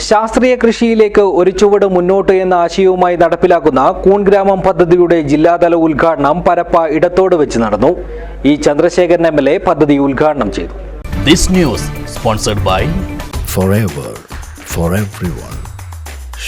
ശാസ്ത്രീയ കൃഷിയിലേക്ക് ഒരു ചുവട് മുന്നോട്ട് എന്ന ആശയവുമായി നടപ്പിലാക്കുന്ന കൂൺ ഗ്രാമം പദ്ധതിയുടെ ജില്ലാതല ഉദ്ഘാടനം പരപ്പ ഇടത്തോട് വെച്ച് നടന്നു. ഇ ചന്ദ്രശേഖരൻ എംഎൽഎ പദ്ധതി ഉദ്ഘാടനം ചെയ്തു. This news sponsored by Forever for everyone.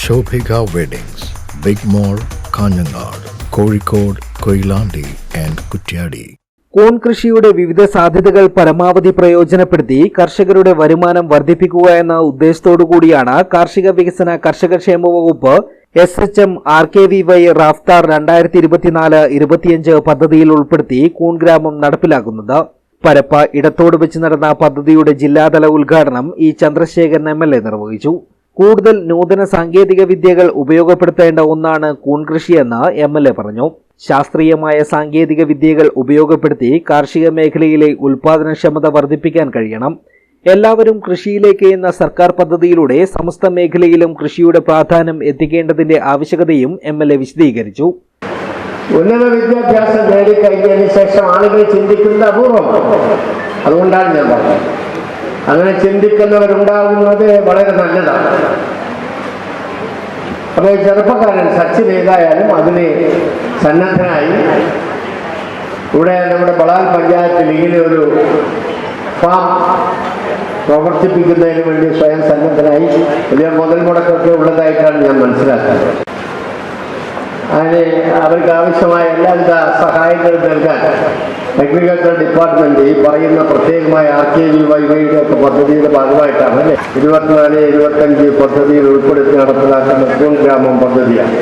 Shobhika Weddings, Big Mall, Kanjangad, Kozhikode, Koilandi and Kutyadi. കൂൺ കൃഷിയുടെ വിവിധ സാധ്യതകൾ പരമാവധി പ്രയോജനപ്പെടുത്തി കർഷകരുടെ വരുമാനം വർദ്ധിപ്പിക്കുക എന്ന ഉദ്ദേശത്തോടു കൂടിയാണ് കാർഷിക വികസന കർഷകക്ഷേമ വകുപ്പ് SHM RKVY റാഫ്താർ 2024-25 പദ്ധതിയിൽ ഉൾപ്പെടുത്തി കൂൺ ഗ്രാമം നടപ്പിലാക്കുന്നത്. പരപ്പ ഇടത്തോട് വെച്ച് നടന്ന പദ്ധതിയുടെ ജില്ലാതല ഉദ്ഘാടനം ഇ ചന്ദ്രശേഖരൻ എംഎൽഎ നിർവഹിച്ചു. കൂടുതൽ നൂതന സാങ്കേതിക വിദ്യകൾ ഉപയോഗപ്പെടുത്തേണ്ട ഒന്നാണ് കൂൺ കൃഷിയെന്ന് എംഎൽഎ പറഞ്ഞു. ശാസ്ത്രീയമായ സാങ്കേതിക വിദ്യകൾ ഉപയോഗപ്പെടുത്തി കാർഷിക മേഖലയിലെ ഉൽപാദനക്ഷമത വർദ്ധിപ്പിക്കാൻ കഴിയണം. എല്ലാവരും കൃഷിയിലേക്ക് എന്ന സർക്കാർ പദ്ധതിയിലൂടെ സമസ്ത മേഖലയിലും കൃഷിയുടെ പ്രാധാന്യം എത്തിക്കേണ്ടതിന്റെ ആവശ്യകതയും എംഎൽഎ വിശദീകരിച്ചു. ഉന്നത വിദ്യാഭ്യാസം നേടിക്കഴിഞ്ഞതിന് ശേഷം ആളുകൾ ചിന്തിക്കുന്നത് അപൂർവമാണ്. അതുകൊണ്ടാണ് ഞാൻ പറഞ്ഞത്, അങ്ങനെ ചിന്തിക്കുന്നവരുണ്ടാകുന്നത് വളരെ നല്ലതാണ്. അപ്പോൾ ചെറുപ്പക്കാരൻ സച്ചിൻ ഏതായാലും അതിന് സന്നദ്ധനായി ഇവിടെ നമ്മുടെ ബളാൽ പഞ്ചായത്തിൽ ഇങ്ങനെ ഒരു ഫാം പ്രവർത്തിപ്പിക്കുന്നതിന് വേണ്ടി സ്വയം സന്നദ്ധനായി വലിയ മുതൽ മുടക്കൊക്കെ ഉള്ളതായിട്ടാണ് ഞാൻ മനസ്സിലാക്കുന്നത്. അതിന് അവർക്ക് ആവശ്യമായ എല്ലാവിധ സഹായങ്ങളും നൽകാൻ അഗ്രികൾച്ചർ ഡിപ്പാർട്ട്മെന്റ് ഈ പറയുന്ന പ്രത്യേകമായ RKVY ഒക്കെ പദ്ധതിയുടെ ഭാഗമായിട്ടാണ് 24-25 പദ്ധതിയിൽ ഉൾപ്പെടുത്തി നടപ്പിലാക്കുന്ന കൂൺ ഗ്രാമം പദ്ധതിയാണ്.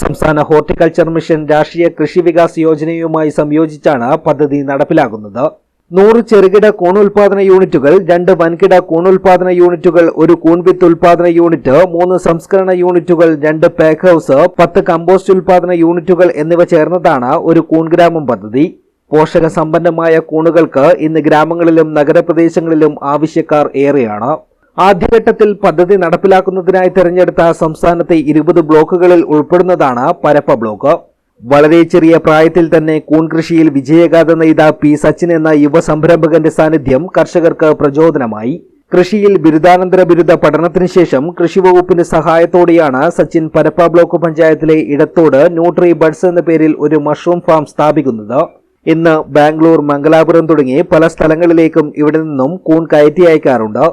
സംസ്ഥാന ഹോർട്ടിക്കൾച്ചർ മിഷൻ രാഷ്ട്രീയ കൃഷി വികാസ് യോജനയുമായി സംയോജിച്ചാണ് പദ്ധതി നടപ്പിലാക്കുന്നത്. 100 ചെറുകിട കൂൺ ഉൽപാദന യൂണിറ്റുകൾ, 2 വൻകിട കൂൺ ഉൽപാദന യൂണിറ്റുകൾ, 1 കൂൺ വിത്ത് ഉൽപാദന യൂണിറ്റ്, 3 സംസ്കരണ യൂണിറ്റുകൾ, 2 പാക്ക് ഹൌസ്, 10 കമ്പോസ്റ്റ് ഉൽപാദന യൂണിറ്റുകൾ എന്നിവ ചേർന്നതാണ് ഒരു കൂൺ ഗ്രാമം പദ്ധതി. പോഷക സമ്പന്നമായ കൂണുകൾക്ക് ഇന്ന് ഗ്രാമങ്ങളിലും നഗരപ്രദേശങ്ങളിലും ആവശ്യക്കാർ ഏറെയാണ്. ആദ്യഘട്ടത്തിൽ പദ്ധതി നടപ്പിലാക്കുന്നതിനായി തെരഞ്ഞെടുത്ത സംസ്ഥാനത്തെ 20 ബ്ലോക്കുകളിൽ ഉൾപ്പെടുന്നതാണ് പരപ്പ ബ്ലോക്ക്. വളരെ ചെറിയ പ്രായത്തിൽ തന്നെ കൂൺ കൃഷിയിൽ വിജയഗാഥ നെയ്ത പി സച്ചിൻ എന്ന യുവ സംരംഭകന്റെ സാന്നിധ്യം കർഷകർക്ക് പ്രചോദനമായി. കൃഷിയിൽ ബിരുദാനന്തര ബിരുദ പഠനത്തിന് ശേഷം കൃഷിവകുപ്പിന്റെ സഹായത്തോടെയാണ് സച്ചിൻ പരപ്പ ബ്ലോക്ക് പഞ്ചായത്തിലെ ഇടത്തോട് ന്യൂട്രി ബഡ്സ് എന്ന പേരിൽ ഒരു മഷ്റൂം ഫാം സ്ഥാപിക്കുന്നത്. ഇന്ന് ബാംഗ്ലൂർ, മംഗലാപുരം തുടങ്ങി പല സ്ഥലങ്ങളിലേക്കും ഇവിടെ നിന്നും കൂൺ കയറ്റി അയക്കാറുണ്ട്.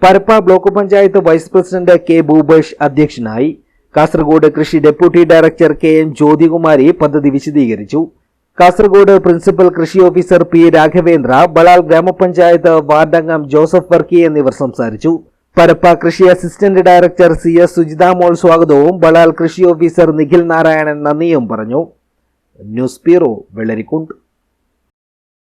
Parappa block panchayat vice president K Bhupesh അധ്യക്ഷനായി. കാസർഗോഡ് കൃഷി ഡെപ്യൂട്ടി ഡയറക്ടർ KN ജ്യോതികുമാരി പദ്ധതി വിശദീകരിച്ചു. കാസർഗോഡ് പ്രിൻസിപ്പൽ കൃഷി ഓഫീസർ P രാഘവേന്ദ്ര, ബളാൽ ഗ്രാമപഞ്ചായത്ത് വാർഡംഗം ജോസഫ് വർക്കി എന്നിവർ സംസാരിച്ചു. പരപ്പ കൃഷി assistant director CS Sujitha Mol സ്വാഗതവും ബളാൽ കൃഷി ഓഫീസർ നിഖിൽ നാരായണൻ നന്ദിയും പറഞ്ഞു. News bureau, Vellarikundu.